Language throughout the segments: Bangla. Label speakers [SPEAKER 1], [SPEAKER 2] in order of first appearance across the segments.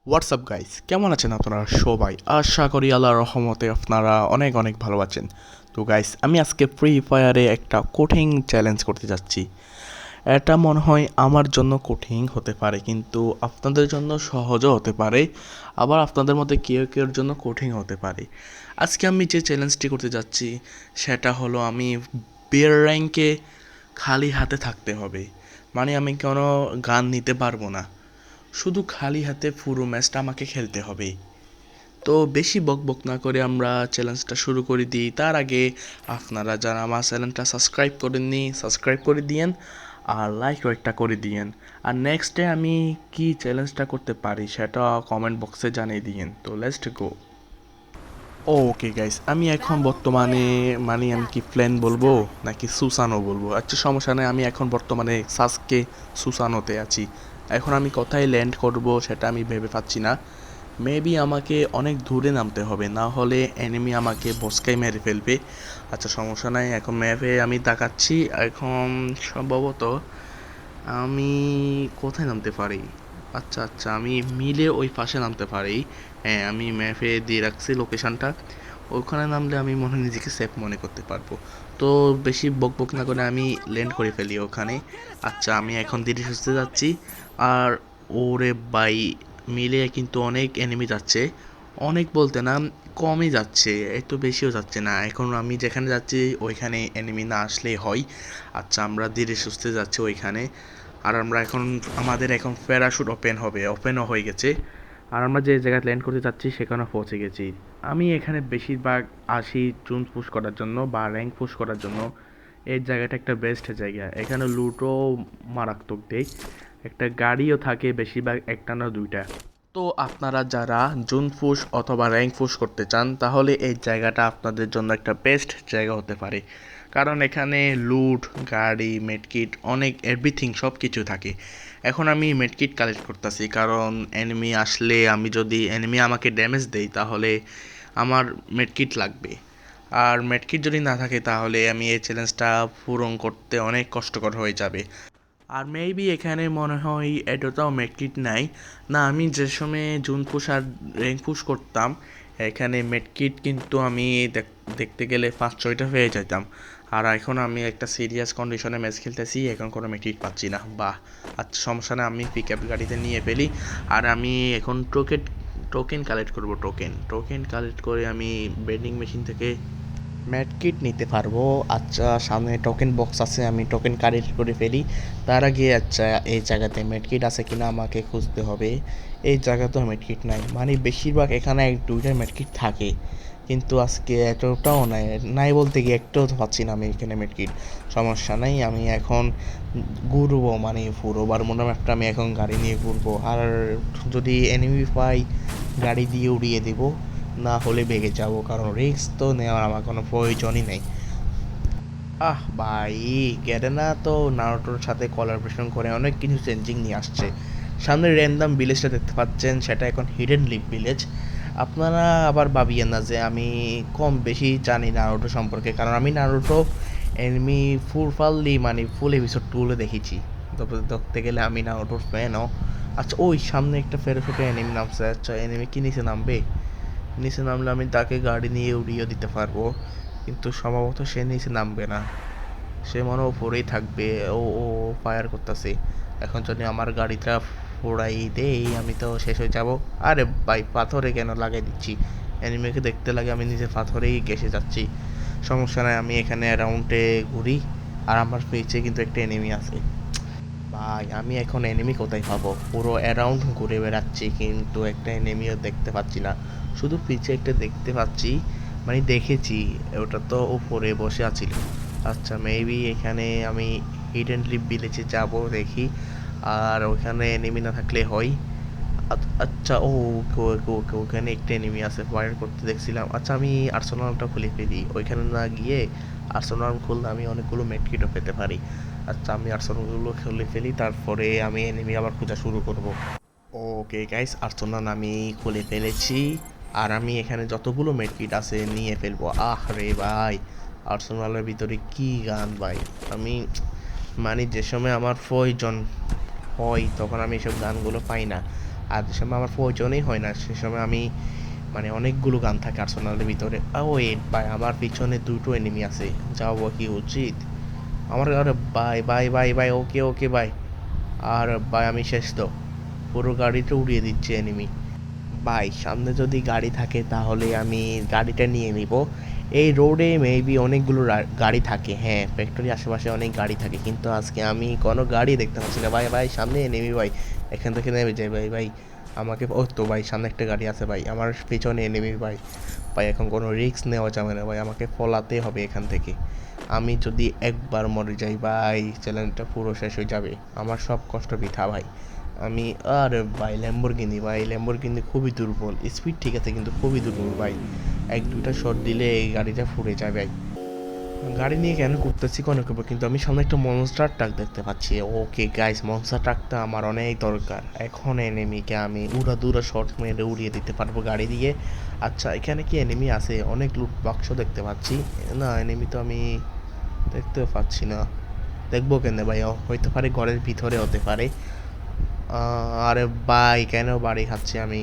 [SPEAKER 1] হোয়াটসঅ্যাপ গাইস, কেমন আছেন আপনারা সবাই? আশা করি আল্লাহর রহমতে আপনারা অনেক অনেক ভালো আছেন। তো গাইস, আমি আজকে ফ্রি ফায়ারে একটা কঠিন চ্যালেঞ্জ করতে যাচ্ছি। এটা মনে হয় আমার জন্য কঠিন হতে পারে, কিন্তু আপনাদের জন্য সহজও হতে পারে, আবার আপনাদের মধ্যে কেউ কেউর জন্য কঠিন হতে পারে। আজকে আমি যে চ্যালেঞ্জটি করতে যাচ্ছি সেটা হলো আমি বিয়ার র্যাঙ্কে খালি হাতে থাকতে হবে। মানে আমি কোনো গান নিতে পারবো না, শুধু খালি হাতে পুরো ম্যাচটা আমাকে খেলতে হবে। তো বেশি বকবক না করে আমরা চ্যালেঞ্জটা শুরু করে দিই। তার আগে আপনারা যারা আমার চ্যানেলটা সাবস্ক্রাইব করেননি, সাবস্ক্রাইব করে দিয়েন আর লাইক একটা করে দিয়েন। আর নেক্সট ডে আমি কি চ্যালেঞ্জটা করতে পারি সেটা কমেন্ট বক্সে জানিয়ে দিয়েন। তো লেটস গো। ওকে গাইস, আমি এখন বর্তমানে আমি কি প্ল্যান বলবো নাকি সুসানো বলবো? আচ্ছা, সমস্যা নেই, আমি এখন বর্তমানে সাসকে সুসানোতে আছি। এখন আমি কোথায় ল্যান্ড করব সেটা আমি ভেবে পাচ্ছি না। মেবি আমাকে অনেক দূরে নামতে হবে, না হলে এনিমি আমাকে বসকাই মেরে ফেলবে। আচ্ছা, সমস্যা নাই, এখন ম্যাপে আমি তাকাচ্ছি। এখন সম্ভবত আমি কোথায় নামতে পারি? আচ্ছা আচ্ছা, আমি মিলে ওই পাশে নামতে পারি। হ্যাঁ, আমি ম্যাপে দিয়ে রাখছি লোকেশনটা। ওখানে নামলে আমি মনে হয় নিজেকে সেফ মনে করতে পারবো। তো বেশি বকবক না করে আমি ল্যান্ড করে ফেলি ওখানে। আচ্ছা, আমি এখন ধীরে সুস্থে যাচ্ছি। আর ওরে বাই, মিলে কিন্তু অনেক এনিমি যাচ্ছে। অনেক বলতে না, কমই যাচ্ছে, একটু বেশিও যাচ্ছে না। এখন আমি যেখানে যাচ্ছি ওইখানে এনিমি না আসলেই হয়। আচ্ছা, আমরা ধীরে সুস্থে যাচ্ছি ওইখানে। আর আমরা এখন আমাদের এখন প্যারাশুট ওপেনও হয়ে গেছে। আর আমরা যে জায়গায় ল্যান্ড করতে যাচ্ছি সেখানে পৌঁছে গেছি। আমি এখানে বেশিরভাগ আসি জুন পুশ করার জন্য বা র্যাঙ্ক পুশ করার জন্য। এই জায়গাটা একটা বেস্ট জায়গা, এখানে লুটও মারাত্মক দেয়। একটা গাড়িও থাকে, বেশিরভাগ একটা না দুইটা। তো আপনারা যারা জুন পুশ অথবা র্যাঙ্ক পুশ করতে চান তাহলে এই জায়গাটা আপনাদের জন্য একটা বেস্ট জায়গা হতে পারে। কারণ এখানে লুট, গাড়ি, মেডকিট, অনেক এভরিথিং সব কিছু থাকে। এখন আমি মেডকিট কালেক্ট করতেছি, কারণ এনিমি আসলে আমি যদি এনিমি আমাকে ড্যামেজ দেয় তাহলে আমার মেডকিট লাগবে। আর মেডকিট যদি না থাকে তাহলে আমি এই চ্যালেঞ্জটা পূরণ করতে অনেক কষ্টকর হয়ে যাবে। আর মেবি এখানে মনে হয় এতটাও মেডকিট নাই। না, আমি যে সময় জুন পুশ আর র্যাঙ্ক পুশ করতাম এখানে মেডকিট কিন্তু আমি দেখতে গেলে 5-6টা হয়ে যেতাম। আর এখন আমি একটা সিরিয়াস কন্ডিশনে ম্যাচ খেলতেছি, এখন কোনো মেডকিট পাচ্ছি না। বাহ, আচ্ছা, সমস্যা না, আমি পিক আপ গাড়িতে নিয়ে ফেলি। আর আমি এখন টোকেন কালেক্ট করব। টোকেন কালেক্ট করে আমি বেন্ডিং মেশিন থেকে ম্যাডকিট নিতে পারবো। আচ্ছা, সামনে টোকেন বক্স আছে, আমি টোকেন কালেক্ট করে ফেলি। তার আগে আচ্ছা, এই জায়গাতে মেডকিট আছে কিনা আমাকে খুঁজতে হবে। এই জায়গাতেও মেডকিট নাই, মানে বেশিরভাগ এখানে এক দুইটা মেডকিট থাকে, কিন্তু আজকে এতটাও নাই। নাই বলতে গিয়ে একটাও তো পাচ্ছি না আমি এখানে মেডকিট। সমস্যা নাই, আমি এখন ঘুরবো, মানে পুরো বারমুডা ম্যাপটা আমি এখন গাড়ি নিয়ে ঘুরবো। আর যদি এনিমি পাই গাড়ি দিয়ে উড়িয়ে দেবো, না হলে ভেগে যাবো, কারণ রিস্ক তো নেওয়ার আমার কোনো প্রয়োজনই নেই। ভাই, গ্যারেনা তো নারুটোর সাথে কোলাবোরেশন করে অনেক কিছু চেঞ্জিং নিয়ে আসছে। সামনে র্যান্ডাম ভিলেজটা দেখতে পাচ্ছেন, সেটা এখন হিডেন লিভ ভিলেজ। আপনারা আবার ভাবিয়েন না যে আমি কম বেশি জানি নারুটো সম্পর্কে, কারণ আমি নারুটো এনিমি ফুললি মানে ফুল এপিসোড 2 দেখেছি। তবে দেখতে গেলে আমি নারুটোর ফ্যানও। আচ্ছা, ওই সামনে একটা ফেরো ফেটে এনিমি নামছে। আচ্ছা, এনিমি কি নিচে নামবে? নিচে নামলে আমি তাকে গাড়ি নিয়ে উড়িয়ে দিতে পারবো, কিন্তু সম্ভবত সে নিচে নামবে না, সে মনে উপরেই থাকবে। ও ও ফায়ার করতেছে। এখন যদি আমার গাড়িটা ফোড়াই দেই আমি তো শেষ হয়ে যাব। আরে ভাই, পাথরে কেন লাগাই দিচ্ছি? অ্যানিমেকে দেখতে লাগে আমি নিজে পাথরেই ঘেসে যাচ্ছি। সমস্যা নাই, আমি এখানে অ্যারাউন্ডে ঘুরি। আর আমার পেছে কিন্তু একটা এনিমি আছে। ভাই, আমি এখন এনিমি কোথায় পাবো? পুরো অ্যারাউন্ড ঘুরে বেড়াচ্ছি কিন্তু একটা এনিমিও দেখতে পাচ্ছি না। শুধু পিছে একটা দেখতে পাচ্ছি, মানে দেখেছি, ওটা তো উপরে বসে আছিল। আচ্ছা, মেবি এখানে আমি হিডেনলি ভিলেজে যাব দেখি। আর ওখানে এনিমি না থাকলে হয়। আচ্ছা, ও ওকে ওকে ওকে, ওখানে একটা এনিমি আছে, ফায়ার করতে দেখছিলাম। আচ্ছা, আমি আর্সেনালটা খুলে ফেলি, ওইখানে না গিয়ে আর্সেনাল খুললে আমি অনেকগুলো মেডকিটও পেতে পারি। আচ্ছা, আমি আর্সেনালগুলো খুলে ফেলি, তারপরে আমি এনিমি আবার খোঁজা শুরু করব। ওকে গাইস, আর্সেনাল আমি খুলে ফেলেছি। আর আমি এখানে যতগুলো মেডকিট আছে নিয়ে ফেলবো। আহ রে ভাই, আর্সেনালের ভিতরে কি গান ভাই! আমি মানে যে সময় আমার প্রয়োজন হয় তখন আমি এসব গানগুলো পাই না। আর যে সময় আমার প্রয়োজনই হয় না সে সময় আমি মানে অনেকগুলো গান থাকে আর্সেনালের ভিতরে। ওয়েট ভাই, আমার পিছনে দুটো এনিমি আছে, যাওয়া কি উচিত আমার? আরে বাই বাই বাই বাই, ওকে ওকে বাই। আর ভাই আমি শেষ তো, পুরো গাড়িটা উড়িয়ে দিচ্ছে এনিমি। ভাই সামনে যদি গাড়ি থাকে তাহলে আমি গাড়িটা নিয়ে নিব। এই রোডে মেবি অনেকগুলো গাড়ি থাকে, হ্যাঁ ফ্যাক্টরি আশেপাশে অনেক গাড়ি থাকে, কিন্তু আজকে আমি কোনো গাড়ি দেখতে পাচ্ছি না। ভাই ভাই সামনে নেমি ভাই, এখান থেকে নেমে যাই ভাই। ভাই আমাকে, ও তো ভাই সামনে একটা গাড়ি আছে ভাই, আমার পেছনে নেমি ভাই। ভাই এখন কোনো রিস্ক নেওয়া যাবে না ভাই, আমাকে ফলাতে হবে এখান থেকে। আমি যদি একবার মরে যাই ভাই, চ্যালেঞ্জটা পুরো শেষ হয়ে যাবে, আমার সব কষ্ট বৃথা ভাই। আমি আর ভাই ল্যাম্বরগিনি, ভাই ল্যাম্বরগিনি খুবই দুর্বল, স্পিড ঠিক আছে কিন্তু খুবই দুর্বল ভাই। এক দুইটা শট দিলে এই গাড়িটা ফুরে যায় ভাই। গাড়ি নিয়ে কেন করতেছি কোনো কেবল, কিন্তু আমি সামনে একটা মনস্টার ট্রাক দেখতে পাচ্ছি। ওকে গাইস, মনস্টার ট্রাকটা আমার অনেক দরকার। এখন এনিমিকে আমি উড়া দুরা শট মেরে উড়িয়ে দিতে পারবো গাড়ি দিয়ে। আচ্ছা এখানে কি এনিমি আছে? অনেক লুট বাক্স দেখতে পাচ্ছি। না এনিমি তো আমি দেখতেও পাচ্ছি না। দেখবো কেন ভাই, হইতে পারে ঘরের ভিতরে হতে পারে। আরে ভাই কেন বাড়ি খাচ্ছি আমি?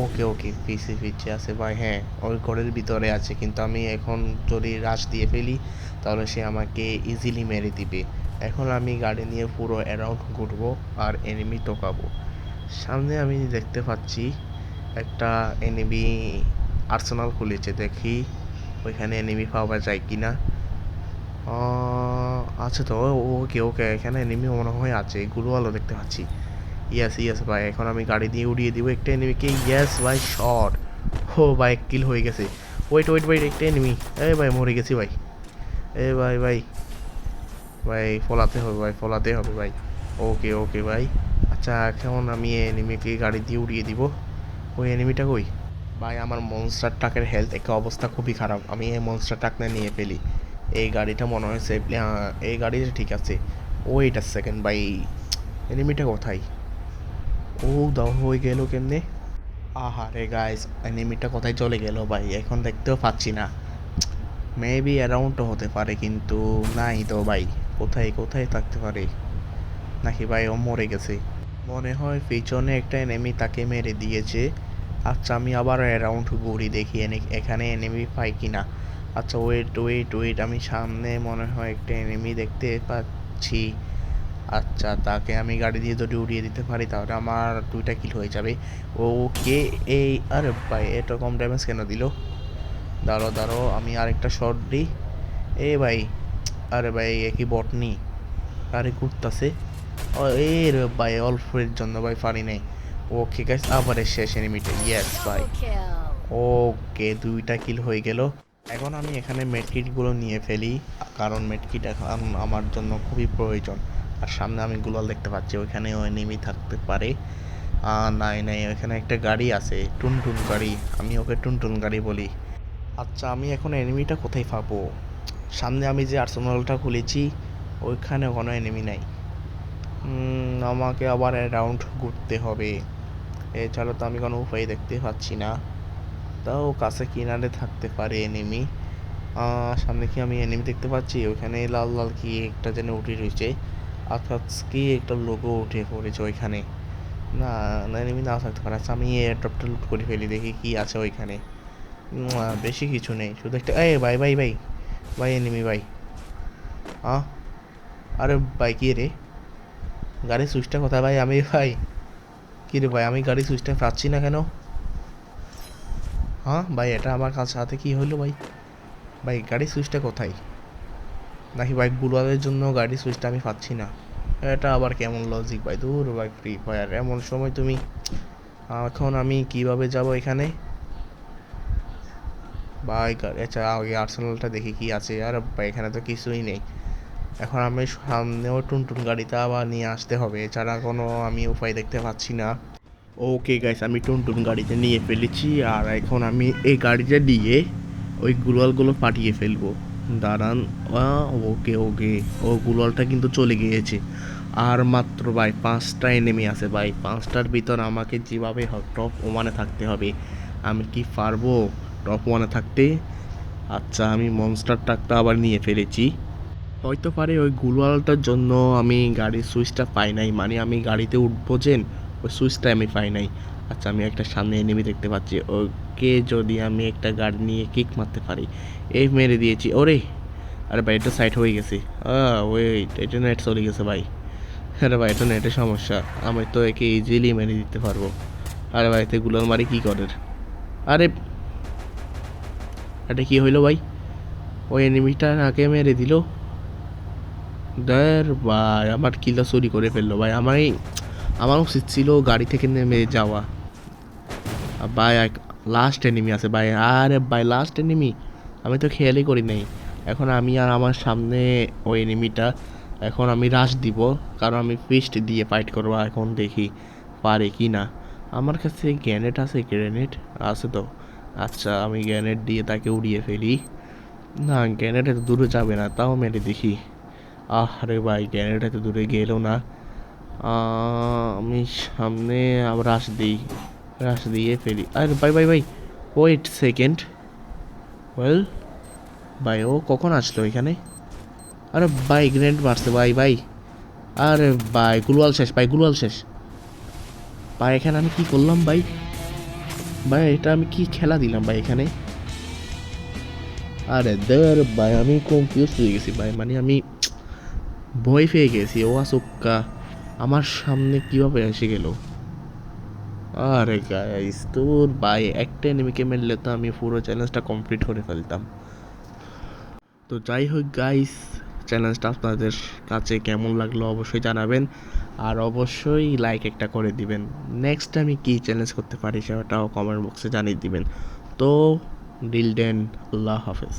[SPEAKER 1] ওকে ওকে, পিসি পিছিয়ে আছে ভাই, হ্যাঁ ওই ঘরের ভিতরে আছে, কিন্তু আমি এখন যদি রাশ দিয়ে ফেলি তাহলে সে আমাকে ইজিলি মেরে দিবে। এখন আমি গাড়ি নিয়ে পুরো অ্যারাউন্ড ঘুরবো আর এনিমি টোকাবো। সামনে আমি দেখতে পাচ্ছি একটা এনিমি আর্সেনাল খুলেছে, দেখি ওইখানে এনিমি পাওয়া যায় কি না। আচ্ছা তো, ওকে ওকে, এখানে এনিমি মনে হয় আছে, গুলোয়ালও দেখতে পাচ্ছি। ইয়েস ইয়েস ভাই, এখন আমি গাড়ি দিয়ে উড়িয়ে দিব একটা এনিমিকে। ইয়েস ভাই শট। ও ভাই কিল হয়ে গেছে। ওয়েট ওয়েট ভাই, একটা এনিমি। এ ভাই মরে গেছি ভাই। এ ভাই ভাই ভাই, ফলাতে হবে ভাই, ফলাতে হবে ভাই। ওকে ওকে ভাই। আচ্ছা এখন আমি এনিমিকে গাড়ি দিয়ে উড়িয়ে দিব। ওই এনিমিটা কই? ভাই আমার মনস্টার ট্রাকের হেলথ একটা অবস্থা খুবই খারাপ, আমি এই মনস্টার ট্রাকটা নিয়ে ফেলি। এই গাড়িটা মনে হয় সেফলি, এই গাড়িটা ঠিক আছে। ওয়েট আ সেকেন্ড ভাই, এনিমিটা কোথায়? ও দাও হয়ে গেল কেমনে? আহারে গাইস, এনিমিটা কোথায় চলে গেল ভাই, এখন দেখতেও পাচ্ছি না। মেবি অ্যারাউন্ডও হতে পারে, কিন্তু নাই তো ভাই। কোথায় কোথায় থাকতে পারে? নাকি ভাই ও মরে গেছে? মনে হয় পিছনে একটা এনিমি তাকে মেরে দিয়েছে। আচ্ছা আমি আবার অ্যারাউন্ড ঘুরি, দেখি এখানে এনিমি পাই কিনা। আচ্ছা ওয়েট ওয়েট ওয়েট, আমি সামনে মনে হয় একটা এনিমি দেখতে পাচ্ছি। আচ্ছা তাকে আমি গাড়ি দিয়ে যদি উড়িয়ে দিতে পারি তাহলে আমার দুইটা কিল হয়ে যাবে। ওকে, এই আরে ভাই এটা কম ড্যামেজ কেন দিল? দাঁড়ো দাঁড়ো, আমি আরেকটা শট দিই। এ ভাই, আরে ভাই একই বটনি, আরে কুত্তাছে। ও এই রে ভাই, অল্পের জন্য ভাই পারি নাই। ওকে গাইস, আবার শেষ এনিমিটা। ইয়েস ভাই।
[SPEAKER 2] Double kill.
[SPEAKER 1] ওকে, দুইটা কিল হয়ে গেল। এখন আমি এখানে মেডকিটগুলো নিয়ে ফেলি, কারণ মেডকিট এখন আমার জন্য খুবই প্রয়োজন। আর সামনে আমি গুলাল দেখতে পাচ্ছি, ওইখানেও এনিমি থাকতে পারে। নাই নাই, ওইখানে একটা গাড়ি আছে, টুনটুন গাড়ি, আমি ওকে টুনটুন গাড়ি বলি। আচ্ছা আমি এখন এনিমিটা কোথায় পাবো? সামনে আমি যে আর্সেনালটা খুলেছি ওইখানে কোনো এনিমি নাই। আমাকে আবার অ্যারাউন্ড ঘুরতে হবে, এছাড়া তো আমি কোনো উপায় দেখতে পাচ্ছি না। তাও কাছে কিনারে থাকতে পারে এনিমি। সামনে কি আমি এনিমি দেখতে পাচ্ছি? ওইখানে লাল লাল কি একটা যেন উঠে রয়েছে, অর্থাৎ কি একটা লোগো উঠে পড়েছে ওইখানে। না না, এনিমি না থাকতে পারে। আচ্ছা আমি এয়ারড্রপটা লুট করে ফেলি, দেখি কি আছে ওইখানে। বেশি কিছু নেই, শুধু একটা, এই ভাই ভাই ভাই ভাই এনিমি ভাই। হ্যাঁ, আরে ভাই কি রে, গাড়ির সুইচটা কোথায় ভাই? আমি ভাই, কি রে ভাই, আমি গাড়ির সুইচটা পাচ্ছি না কেন? হ্যাঁ ভাই, এটা আমার কাছে হাতে কি হইলো ভাই? ভাই গাড়ির সুইচটা কোথায়? নাকি বাইক বুলারের জন্য গাড়ির সুইচটা আমি পাচ্ছি না? এটা আবার কেমন লজিক ভাই? দূর ভাই, ফ্রি ফায়ার এমন সময় তুমি। এখন আমি কিভাবে যাব এখানে ভাই? আচ্ছা আগে আর্সেনালটা দেখি কি আছে। আর ভাই এখানে তো কিছুই নেই। এখন আমি সামনেও টুনটুন গাড়িটা আবার নিয়ে আসতে হবে, এছাড়া কোনো আমি উপায় দেখতে পাচ্ছি না। ওকে গাইস, আমি টুনটুন গাড়িতে নিয়ে ফেলেছি, আর এখন আমি এই গাড়িটা দিয়ে ওই গুলালগুলো পাঠিয়ে ফেলবো। দাঁড়ান। ওকে ওকে, ও গুলালটা কিন্তু চলে গিয়েছে। আর মাত্র ভাই 5টা এনিমি আছে ভাই, 5টার ভিতর আমাকে যেভাবে হোক টপ ওয়ানে থাকতে হবে। আমি কি পারবো টপ ওয়ানে থাকতে? আচ্ছা আমি মনস্টার ট্রাকটা আবার নিয়ে ফেলেছি। হয়তো পারে ওই গুলওয়ালটার জন্য আমি গাড়ির সুইচটা পাই নাই, মানে আমি গাড়িতে উঠবো যে ওই সুইচটা আমি পাই নাই। আচ্ছা আমি একটা সামনে এনিমি দেখতে পাচ্ছি, ওকে যদি আমি একটা গার্ড নিয়ে কিক মারতে পারি। এই মেরে দিয়েছি, ওরে আরে ভাই এটা সাইড হয়ে গেছে। ওয়েট, এটা নেট চলে গেছে ভাই। আরে ভাই এটা নেটের সমস্যা, আমি তো একে ইজিলি মেরে দিতে পারবো। আরে ভাই এতে গুলোর মারি কী করে? আরে এটা কি হইলো ভাই? ওই এনিমিটা আগে মেরে দিল। দের ভাই আমার কিলটা চুরি করে ফেললো ভাই। আমার উচিত ছিল গাড়ি থেকে নেমে যাওয়া। ভাই লাস্ট এনিমি আছে ভাই। আরে ভাই লাস্ট এনিমি, আমি তো খেয়ালই করি নাই। এখন আমি আর আমার সামনে ওই এনিমিটা, এখন আমি রাশ দিব, কারণ আমি ফিস্ট দিয়ে ফাইট করবো। এখন দেখি পারে কি না। আমার কাছে গ্রেনেড আছে, গ্রেনেড আছে তো। আচ্ছা আমি গ্রেনেড দিয়ে তাকে উড়িয়ে ফেলি। না গ্রেনেড এত দূরে যাবে না, তাও মেরে দেখি। আরে ভাই গ্রেনেড এত দূরে গেল না। আমি সামনে আবার রাশ দিই, রাশ দিয়ে ফেলি। আরে ভাই ভাই ভাই, ওয়েট সেকেন্ড। ওয়েল ভাই ও কখন আসলো এখানে? আরে ভাই গ্রেনেড মারছে ভাই ভাই। আরে ভাই গুলওয়াল শেষ ভাই, গুলওয়াল শেষ ভাই। এখানে আমি কি করলাম ভাই? ভাই এটা আমি কি খেলা দিলাম ভাই এখানে? আরে দের ভাই আমি কনফিউজ হয়ে গেছি ভাই, মানে আমি ভয় পেয়ে গেছি। ও আসুক্কা আমার সামনে কিভাবে এসে গেল? আরে গাইস তোর ভাই একটা এনিমিকে মেরলে তো আমি পুরো চ্যালেঞ্জটা কমপ্লিট করে ফেলতাম। তো যাই হোক গাইস, চ্যালেঞ্জটা আপনাদের কাছে কেমন লাগলো অবশ্যই জানাবেন, আর অবশ্যই লাইক একটা করে দিবেন। নেক্সট আমি কী চ্যালেঞ্জ করতে পারি সেটাও কমেন্ট বক্সে জানিয়ে দিবেন। তো ডিল দেন, আল্লাহ হাফেজ।